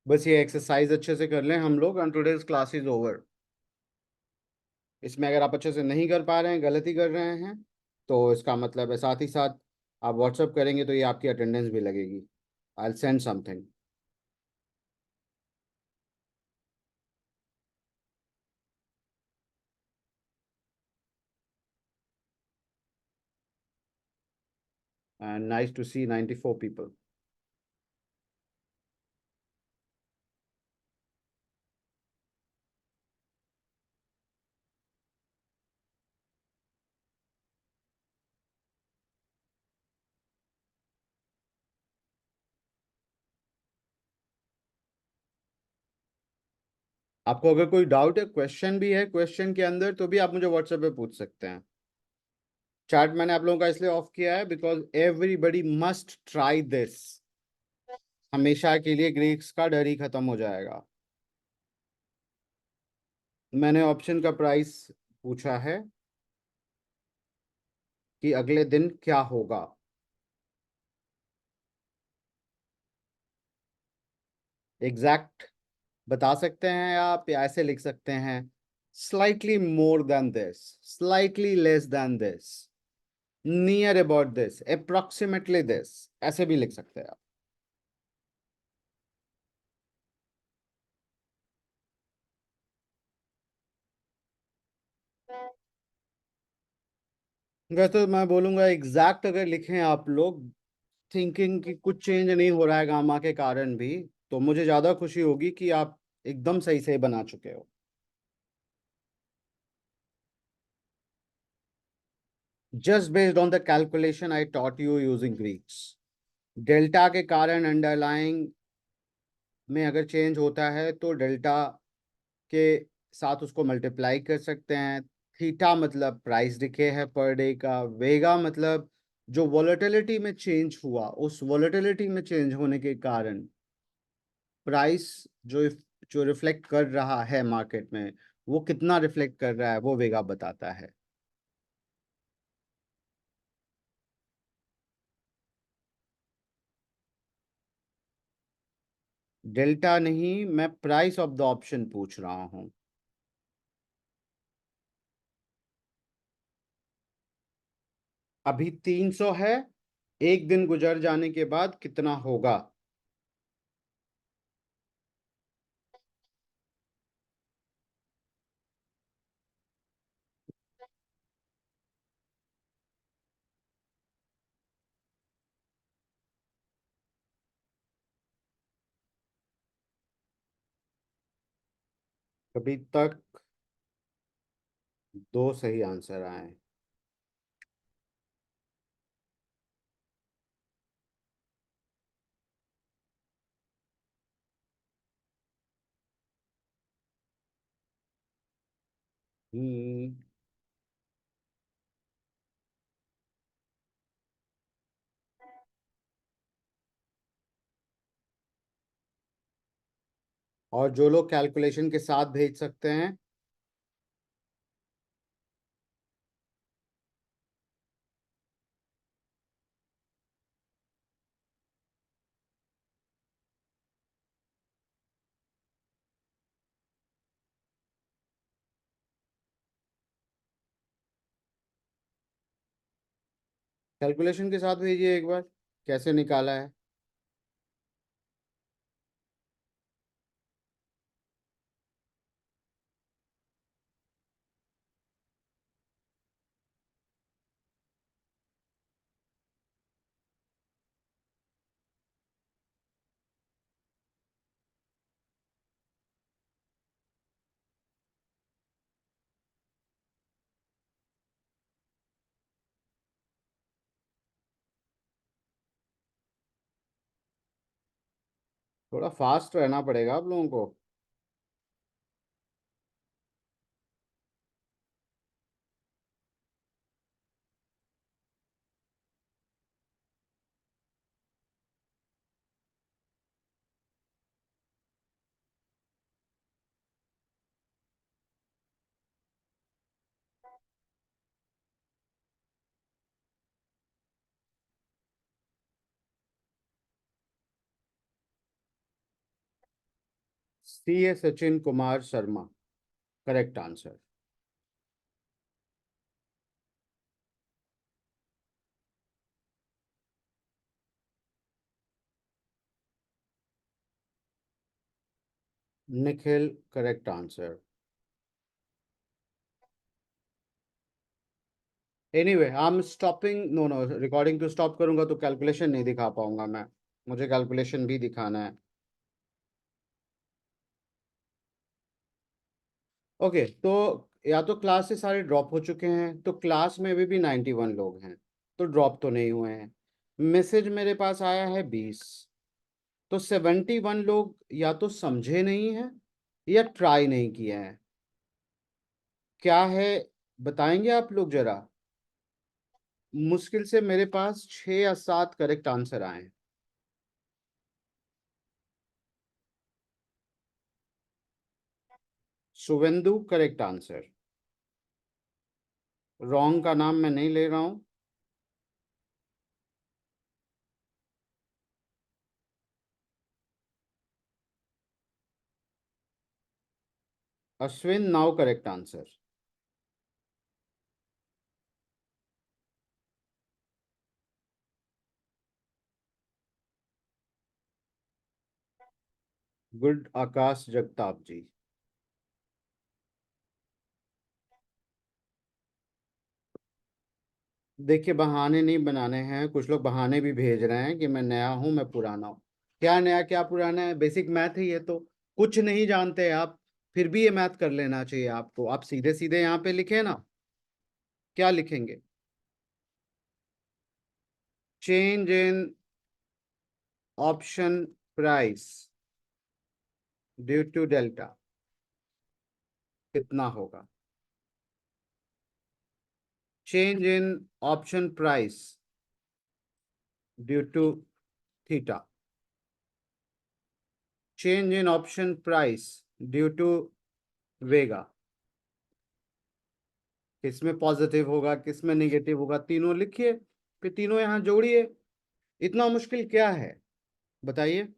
बस ये एक्सरसाइज अच्छे से कर लें हम लोग, and today's class is over. इसमें अगर आप अच्छे से नहीं कर पा रहे हैं, गलती कर रहे हैं, तो इसका मतलब है साथ ही साथ आप व्हाट्सएप करेंगे तो ये आपकी अटेंडेंस भी लगेगी। I send something. And nice to see 94 people. आपको अगर कोई डाउट है, क्वेश्चन भी है क्वेश्चन के अंदर, तो भी आप मुझे व्हाट्सएप पे पूछ सकते हैं। चैट मैंने आप लोगों का इसलिए ऑफ किया है because everybody must try this. हमेशा के लिए ग्रीक्स का डर ही खत्म हो जाएगा। मैंने ऑप्शन का प्राइस पूछा है कि अगले दिन क्या होगा। एग्जैक्ट बता सकते हैं आप, या ऐसे लिख सकते हैं, slightly more than this, slightly less than this, near about this, approximately this, ऐसे भी लिख सकते हैं आप। वैसे तो मैं बोलूंगा एग्जैक्ट अगर लिखें आप लोग, थिंकिंग कि कुछ चेंज नहीं हो रहा है गामा के कारण भी, तो मुझे ज्यादा खुशी होगी कि आप एकदम सही से बना चुके हो। Just based on the calculation I taught you using Greeks, delta के कारण अंडरलाइंग में अगर चेंज होता है तो डेल्टा के साथ उसको मल्टीप्लाई कर सकते हैं। थीटा मतलब प्राइस डिके है पर डे का, वेगा मतलब जो वॉलेटिलिटी में चेंज हुआ, उस वॉलेटिलिटी में चेंज होने के कारण प्राइस जो जो रिफ्लेक्ट कर रहा है मार्केट में, वो कितना रिफ्लेक्ट कर रहा है वो वेगा बताता है। डेल्टा नहीं, मैं प्राइस ऑफ द ऑप्शन पूछ रहा हूं। अभी 300 है, एक दिन गुजर जाने के बाद कितना होगा? अभी तक दो सही आंसर आए। हम्म। और जो लोग कैलकुलेशन के साथ भेज सकते हैं, कैलकुलेशन के साथ भेजिए एक बार, कैसे निकाला है। थोड़ा फास्ट रहना पड़ेगा आप लोगों को। C A Sachin Kumar Sharma, correct answer. Nikhil, correct answer. Anyway, I am stopping, no no, recording को स्टॉप करूंगा तो कैलकुलेशन नहीं दिखा पाऊंगा मैं। मुझे कैलकुलेशन भी दिखाना है। ओके, तो या तो क्लास से सारे ड्रॉप हो चुके हैं, तो क्लास में भी 91 लोग हैं, तो ड्रॉप तो नहीं हुए हैं। मैसेज मेरे पास आया है 20, तो 71 लोग या तो समझे नहीं हैं या ट्राई नहीं किए हैं। क्या है, बताएंगे आप लोग जरा? मुश्किल से मेरे पास 6 या 7 करेक्ट आंसर आए हैं। Suvendu, correct answer. रॉन्ग का नाम मैं नहीं ले रहा हूं। Ashwin, now correct answer. Good, Akash Jagtap ji. देखिए, बहाने नहीं बनाने हैं, कुछ लोग बहाने भी भेज रहे हैं कि मैं नया हूं, मैं पुराना हूं। क्या नया क्या पुराना है, बेसिक मैथ है ये तो। कुछ नहीं जानते आप, फिर भी ये मैथ कर लेना चाहिए आपको। आप सीधे सीधे यहाँ पे लिखे ना, क्या लिखेंगे? Change in option price due to delta कितना होगा? Change in option price due to theta, change in option price due to vega. किसमें पॉजिटिव होगा, किसमें निगेटिव होगा, तीनों लिखिए, फिर तीनों यहां जोड़िए। इतना मुश्किल क्या है, बताइए।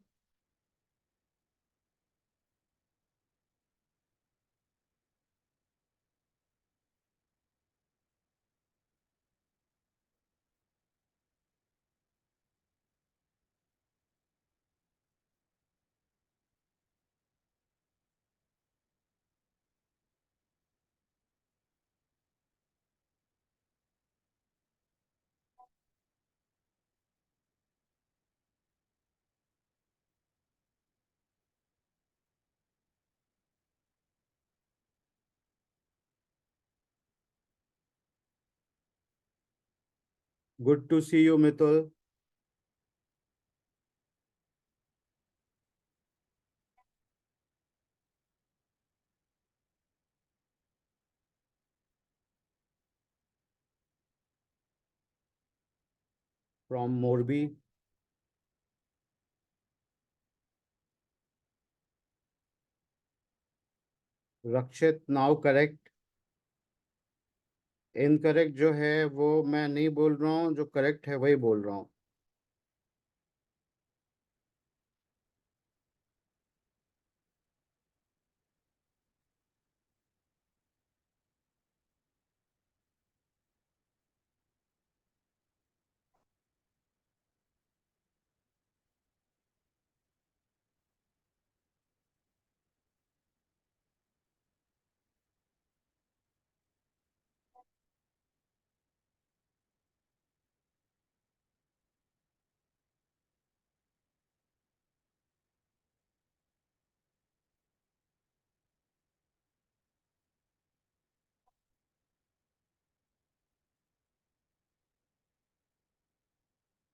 Good to see you Mitul. From Morbi. Rakshit now correct. Incorrect जो है वो मैं नहीं बोल रहा हूँ, जो करेक्ट है वही बोल रहा हूँ।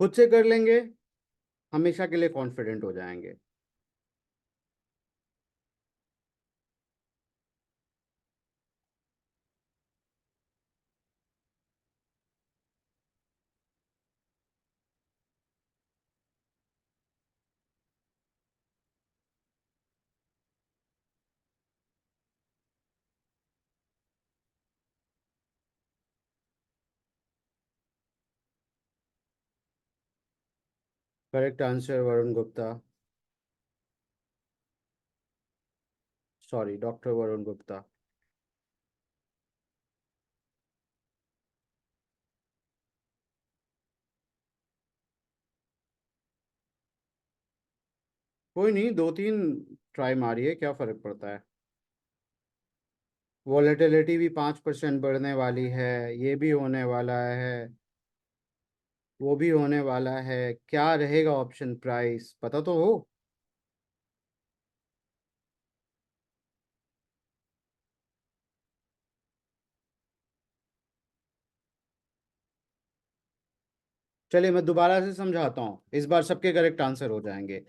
खुद से कर लेंगे, हमेशा के लिए कॉन्फिडेंट हो जाएंगे। Correct answer Varun Gupta. Sorry, doctor Varun Gupta. कोई नहीं, दो तीन ट्राई मारिए, क्या फर्क पड़ता है। वॉलेटिलिटी भी 5% बढ़ने वाली है, ये भी होने वाला है, वो भी होने वाला है। क्या रहेगा ऑप्शन प्राइस, पता तो हो। चलिए मैं दोबारा से समझाता हूँ, इस बार सबके करेक्ट आंसर हो जाएंगे।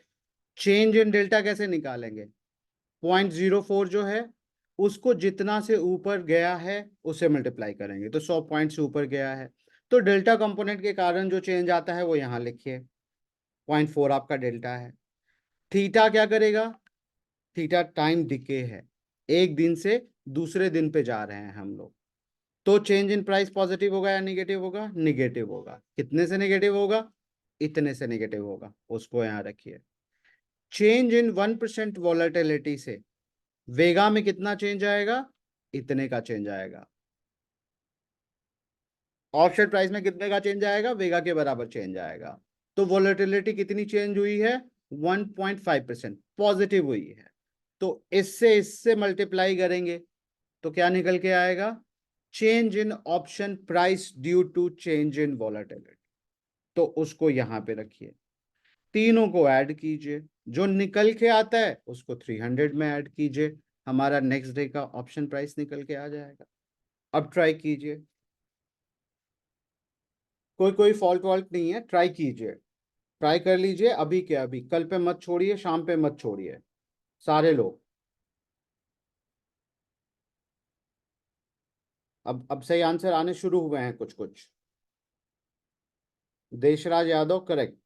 चेंज इन डेल्टा कैसे निकालेंगे। 0.04 जो है, उसको जितना से ऊपर गया है उसे मल्टीप्लाई करेंगे, तो 100 पॉइंट से ऊपर गया है, तो डेल्टा कंपोनेंट के कारण जो चेंज आता है वो यहाँ लिखिए। 0.4 आपका डेल्टा है। थीटा क्या करेगा, थीटा टाइम डिके है, एक दिन से दूसरे दिन पे जा रहे हैं हम लोग। तो चेंज इन प्राइस पॉजिटिव होगा या निगेटिव होगा, निगेटिव होगा। कितने से निगेटिव होगा, इतने से निगेटिव होगा, उसको यहां रखिए। चेंज इन 1% वॉलेटिलिटी से वेगा में कितना चेंज आएगा, इतने का चेंज आएगा। ऑप्शन प्राइस में कितने का चेंज आएगा, वेगा के बराबर चेंज आएगा। तो वॉलेटिलिटी कितनी चेंज हुई है, 1.5% पॉजिटिव हुई है। तो इससे इससे मल्टीप्लाई करेंगे तो क्या निकल के आएगा, change in option price due to change in volatility. तो उसको यहां पे रखिए, तीनों को ऐड कीजिए, जो निकल के आता है उसको 300 में ऐड कीजिए, हमारा नेक्स्ट डे का ऑप्शन प्राइस निकल के आ जाएगा। अब ट्राई कीजिए, कोई कोई फॉल्ट वॉल्ट नहीं है, ट्राई कीजिए। ट्राई कर लीजिए अभी के अभी, कल पे मत छोड़िए, शाम पे मत छोड़िए, सारे लोग। अब सही आंसर आने शुरू हुए हैं कुछ कुछ। देशराज यादव करेक्ट।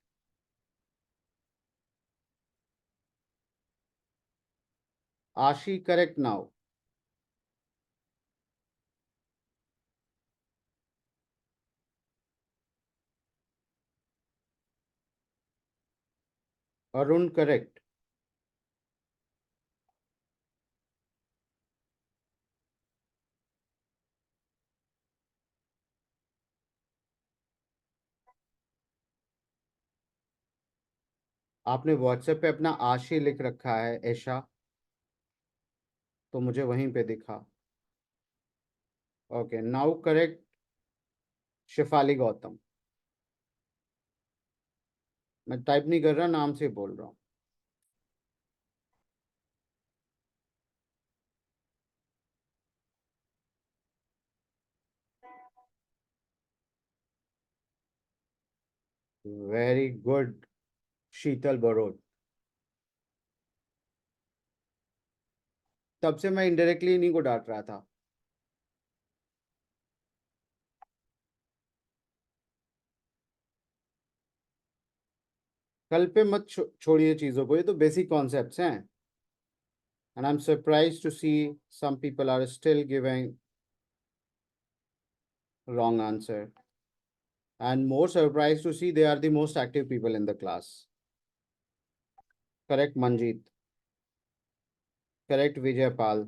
आशी करेक्ट नाउ। अरुण करेक्ट। आपने व्हाट्सएप पे अपना आशी लिख रखा है ऐशा, तो मुझे वहीं पे दिखा। Okay now correct. Shifali Gautam. मैं टाइप नहीं कर रहा, नाम से बोल रहा हूँ। वेरी गुड शीतल बरोट। तब से मैं इनडायरेक्टली इन्हीं को डांट रहा था। कल पे मत छोड़िए चीजों को, ये तो बेसिक कॉन्सेप्ट्स हैं। And I am surprise to see some people are still giving wrong answer, and more surprised to see they are the most active people in the class. Correct Manjeet. Correct Vijay Pal.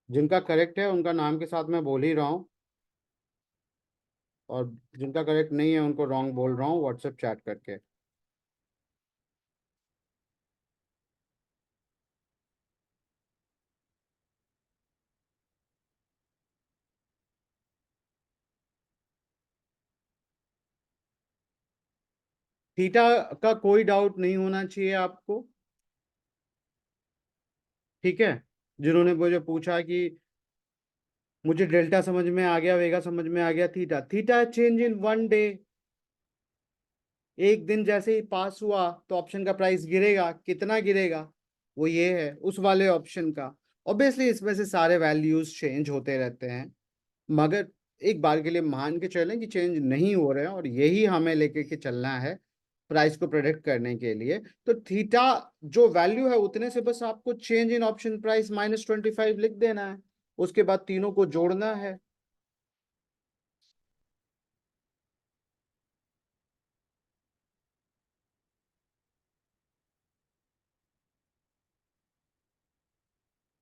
जिनका correct है उनका नाम के साथ मैं बोल ही रहा हूँ, और जिनका करेक्ट नहीं है उनको रॉन्ग बोल रहा हूँ व्हाट्सएप चैट करके। थीटा का कोई डाउट नहीं होना चाहिए आपको, ठीक है। जिन्होंने मुझे पूछा कि मुझे डेल्टा समझ में आ गया, वेगा समझ में आ गया, theta theta change in one day. एक दिन जैसे ही पास हुआ तो ऑप्शन का प्राइस गिरेगा, कितना गिरेगा, वो ये है उस वाले ऑप्शन का। ऑब्वियसली इसमें से सारे वैल्यूज चेंज होते रहते हैं, मगर एक बार के लिए मान के चलें कि चेंज नहीं हो रहे हैं, और यही हमें लेके के चलना है प्राइस को प्रेडिक्ट करने के लिए। तो थीटा जो वैल्यू है उतने से बस आपको चेंज इन ऑप्शन प्राइस -25 लिख देना है, उसके बाद तीनों को जोड़ना है।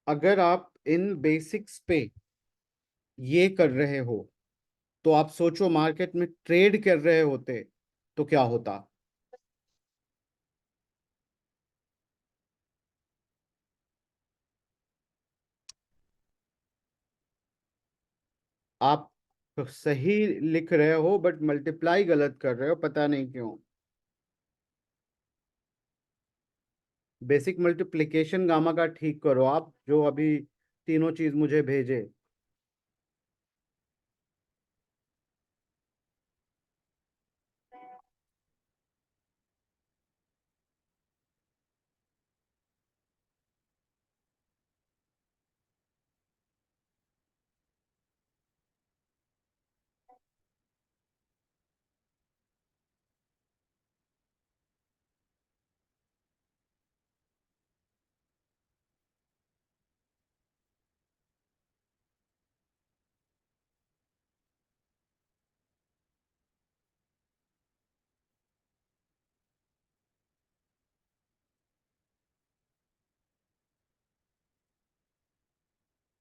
अगर आप इन बेसिक्स पे ये कर रहे हो तो आप सोचो मार्केट में ट्रेड कर रहे होते तो क्या होता। आप सही लिख रहे हो बट मल्टीप्लाई गलत कर रहे हो, पता नहीं क्यों। बेसिक मल्टीप्लिकेशन गामा का ठीक करो आप, जो अभी तीनों चीज मुझे भेजे।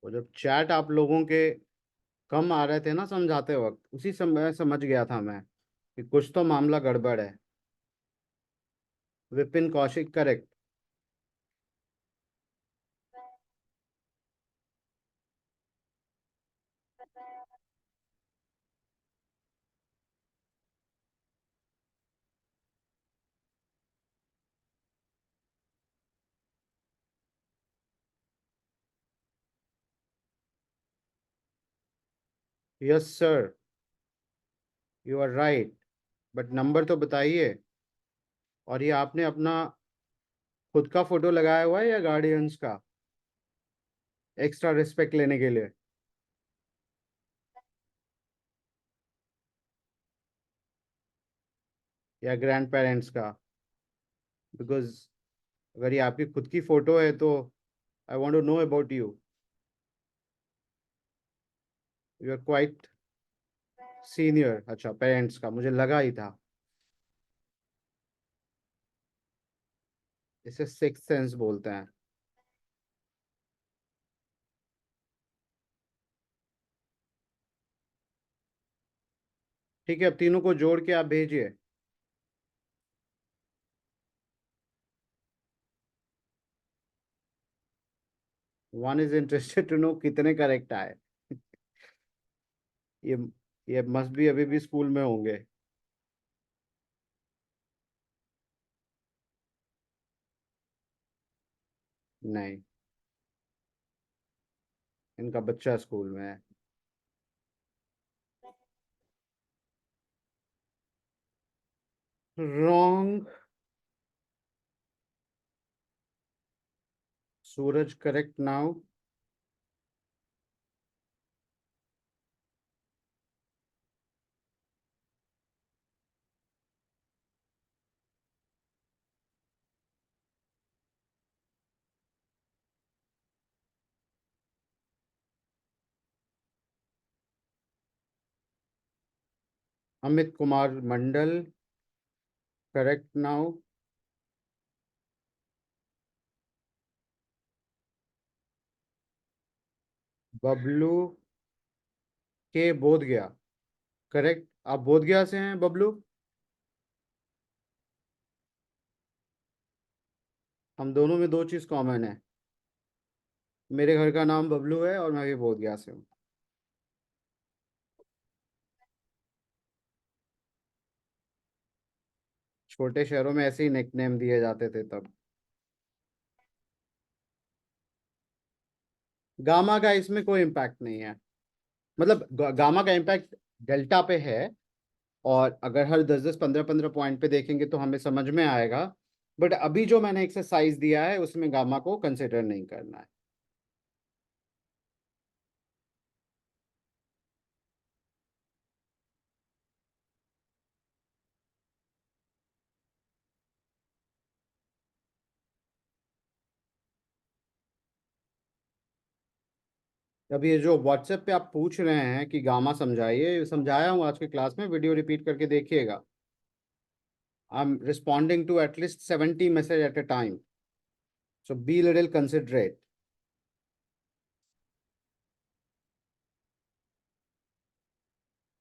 और जब चैट आप लोगों के कम आ रहे थे ना समझाते वक्त, उसी समय समझ गया था मैं कि कुछ तो मामला गड़बड़ है। Vipin Kaushik correct. Yes sir, you are right, but number तो बताइए। और ये आपने अपना खुद का फोटो लगाया हुआ है या गार्डियंस का, एक्स्ट्रा रिस्पेक्ट लेने के लिए? या ग्रैंड पेरेंट्स का? बिकॉज अगर ये आपकी खुद की फोटो है तो I want to know about you. You are quite senior. अच्छा, पेरेंट्स का मुझे लगा ही था। इसे सिक्स सेंस बोलते हैं। ठीक है, अब तीनों को जोड़ के आप भेजिए। One is interested to know कितने करेक्ट आए। ये ये मस्ट भी अभी भी स्कूल में होंगे। नहीं, इनका बच्चा स्कूल में है। रॉन्ग। सूरज correct now. Amit Kumar Mandal correct now. Bablu के बोध गया करेक्ट। आप बोध गया से हैं बबलू? हम दोनों में दो चीज कॉमन है। मेरे घर का नाम बबलू है और मैं भी बोध गया से हूँ। छोटे शहरों में ऐसे ही निकनेम दिए जाते थे तब। गामा का इसमें कोई इम्पैक्ट नहीं है। मतलब गामा का इम्पैक्ट डेल्टा पे है। और अगर हर 10-10 15-15 पॉइंट पे देखेंगे तो हमें समझ में आएगा। बट अभी जो मैंने एक्सरसाइज दिया है उसमें गामा को कंसिडर नहीं करना है। अब ये जो व्हाट्सएप पे आप पूछ रहे हैं कि गामा समझाइए, समझाया हूँ आज की क्लास में, वीडियो रिपीट करके देखिएगा। I am responding to at least 70 message at a time, so be little considerate.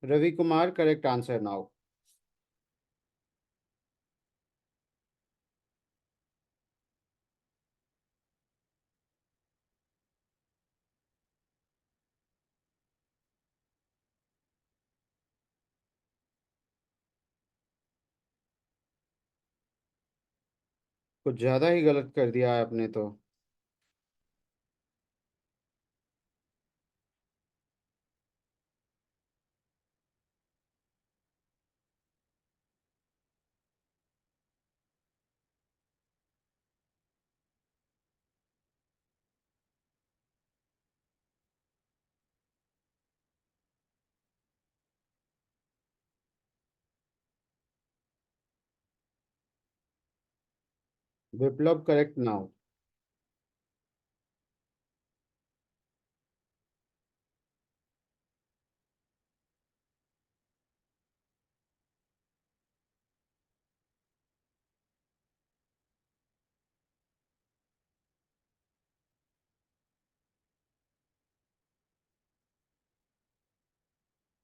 Ravi Kumar correct answer now. कुछ ज्यादा ही गलत कर दिया है आपने तो। Viplav correct now.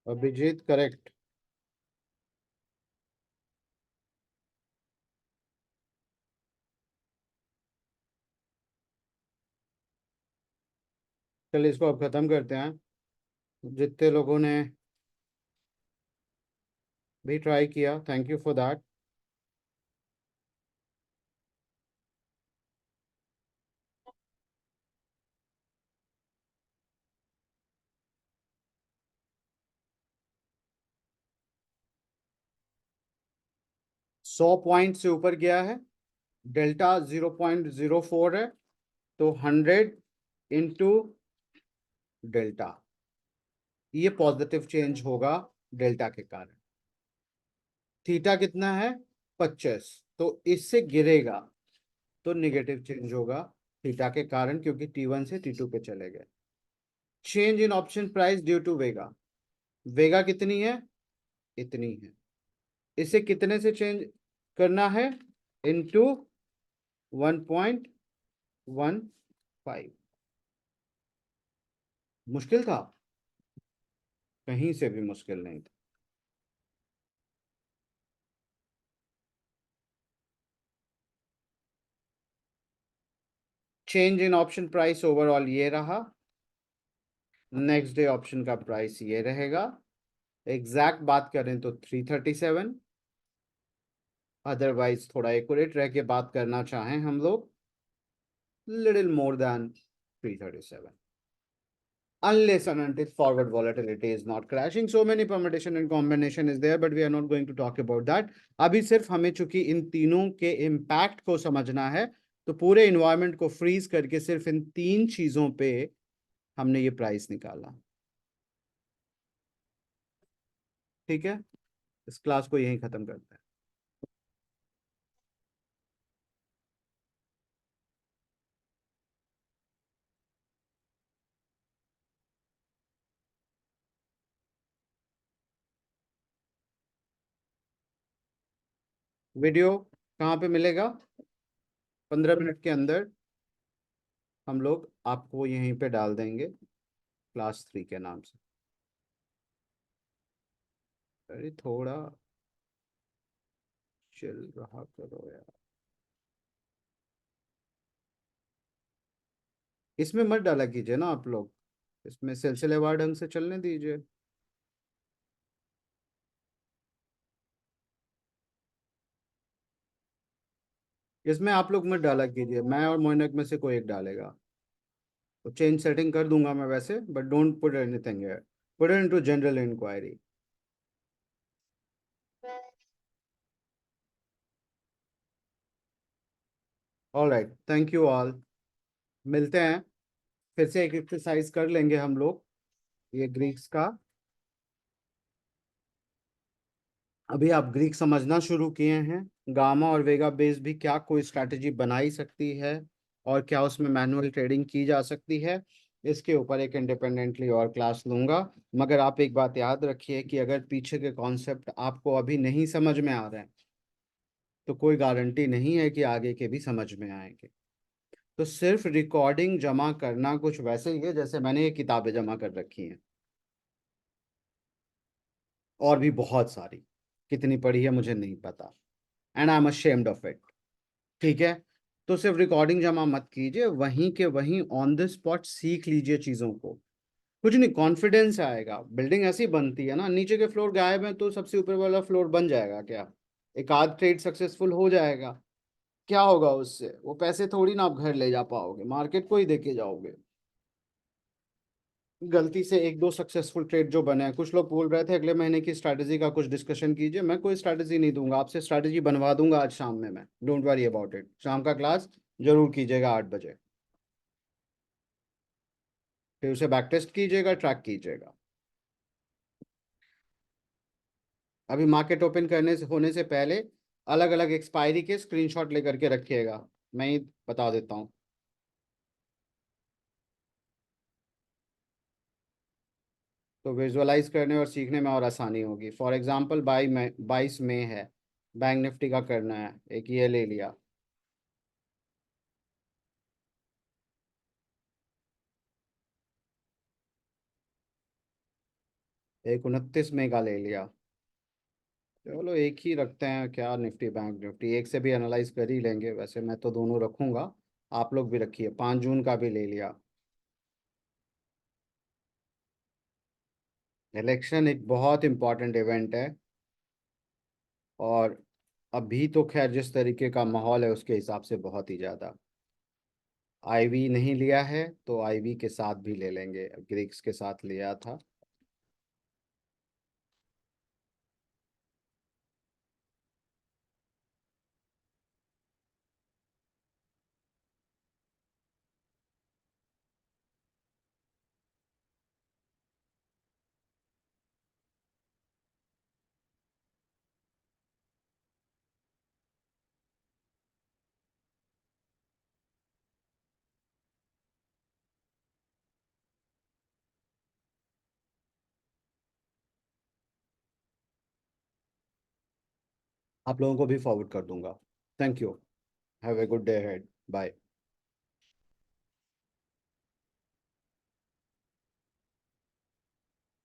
Abhijeet correct. चलिए इसको अब खत्म करते हैं। जितने लोगों ने भी ट्राई किया, thank you for that. 100 point से ऊपर गया है, डेल्टा 0.04 है, तो 100 इंटू डेल्टा, ये पॉजिटिव चेंज होगा डेल्टा के कारण। थीटा कितना है? 25, तो इससे गिरेगा तो निगेटिव चेंज होगा थीटा के कारण, क्योंकि T1 से T2 पे चले गए। Change in option price due to vega, vega कितनी है? इतनी है। इसे कितने से चेंज करना है? इनटू 1.15। मुश्किल था? कहीं से भी मुश्किल नहीं था। Change in option price overall ये रहा, नेक्स्ट डे ऑप्शन का प्राइस ये रहेगा। एग्जैक्ट बात करें तो 337, अदरवाइज थोड़ा एक्यूरेट रह के बात करना चाहें हम लोग, little more than 337, unless and until forward volatility is not crashing. So many permutation and combination is there, but we are not going to talk about that. अभी सिर्फ हमें चूंकि इन तीनों के इम्पैक्ट को समझना है, तो पूरे इन्वायरमेंट को फ्रीज करके सिर्फ इन तीन चीजों पे हमने ये प्राइस निकाला। ठीक है, इस क्लास को यहीं खत्म करते हैं। वीडियो कहाँ पे मिलेगा? 15 मिनट के अंदर हम लोग आपको यहीं पे डाल देंगे, क्लास 3 के नाम से। अरे थोड़ा चिल रहा करो यार, इसमें मत डाला कीजिए ना आप लोग, इसमें सिलसिलेवार ढंग से चलने दीजिए। इसमें आप लोग मत डाला कीजिए, मैं और मोइनक में से कोई एक डालेगा। तो चेंज सेटिंग कर दूंगा मैं वैसे, but don't put anything here, put it into general inquiry. All right, thank you all, मिलते हैं। फिर से एक एक्सरसाइज कर लेंगे हम लोग, ये ग्रीक्स का। अभी आप ग्रीक समझना शुरू किए हैं, गामा और वेगा बेस भी क्या कोई स्ट्रैटेजी बनाई सकती है, और क्या उसमें मैनुअल ट्रेडिंग की जा सकती है, इसके ऊपर एक इंडिपेंडेंटली और क्लास लूंगा। मगर आप एक बात याद रखिए कि अगर पीछे के कॉन्सेप्ट आपको अभी नहीं समझ में आ रहे हैं, तो कोई गारंटी नहीं है कि आगे के भी समझ में आएंगे। तो सिर्फ रिकॉर्डिंग जमा करना कुछ वैसे ही है जैसे मैंने ये किताबें जमा कर रखी हैं, और भी बहुत सारी, कितनी पढ़ी है मुझे नहीं पता, and I M ashamed of it. ठीक है, तो सिर्फ रिकॉर्डिंग जमा मत कीजिए, वहीं के वहीं ऑन द स्पॉट सीख लीजिए चीज़ों को। कुछ नहीं, कॉन्फिडेंस आएगा। बिल्डिंग ऐसी बनती है ना, नीचे के फ्लोर गायब है तो सबसे ऊपर वाला फ्लोर बन जाएगा क्या? एक आध ट्रेड सक्सेसफुल हो जाएगा, क्या होगा उससे? वो पैसे थोड़ी ना आप घर ले जा पाओगे, मार्केट को ही देके जाओगे। गलती से एक दो सक्सेसफुल ट्रेड जो बने हैं, कुछ लोग बोल रहे थे अगले महीने की स्ट्रैटेजी का कुछ डिस्कशन कीजिए, मैं कोई स्ट्रैटेजी नहीं दूंगा, आपसे स्ट्रैटेजी बनवा दूंगा आज शाम में मैं, डोंट वरी अबाउट इट। शाम का क्लास जरूर कीजिएगा 8 बजे, फिर उसे बैक टेस्ट कीजिएगा, ट्रैक कीजिएगा। अभी मार्केट ओपन करने से होने से पहले अलग अलग एक्सपायरी के स्क्रीनशॉट लेकर के रखिएगा, मैं ही बता देता हूँ। तो विजुअलाइज करने और सीखने में और आसानी होगी। फॉर एग्जांपल 22 मई है, बैंक निफ्टी का करना है, एक ये ले लिया। एक 29 मई का ले लिया। चलो एक ही रखते हैं, क्या निफ्टी बैंक निफ्टी एक से भी एनालाइज कर ही लेंगे, वैसे मैं तो दोनों रखूंगा, आप लोग भी रखिए। 5 जून का भी ले लिया। इलेक्शन एक बहुत इंपॉर्टेंट इवेंट है, और अभी तो खैर जिस तरीके का माहौल है उसके हिसाब से बहुत ही ज़्यादा। आईवी नहीं लिया है तो आईवी के साथ भी ले लेंगे, ग्रीक्स के साथ लिया था। आप लोगों को भी फॉरवर्ड कर दूंगा। Thank you. Have a good day ahead. Bye.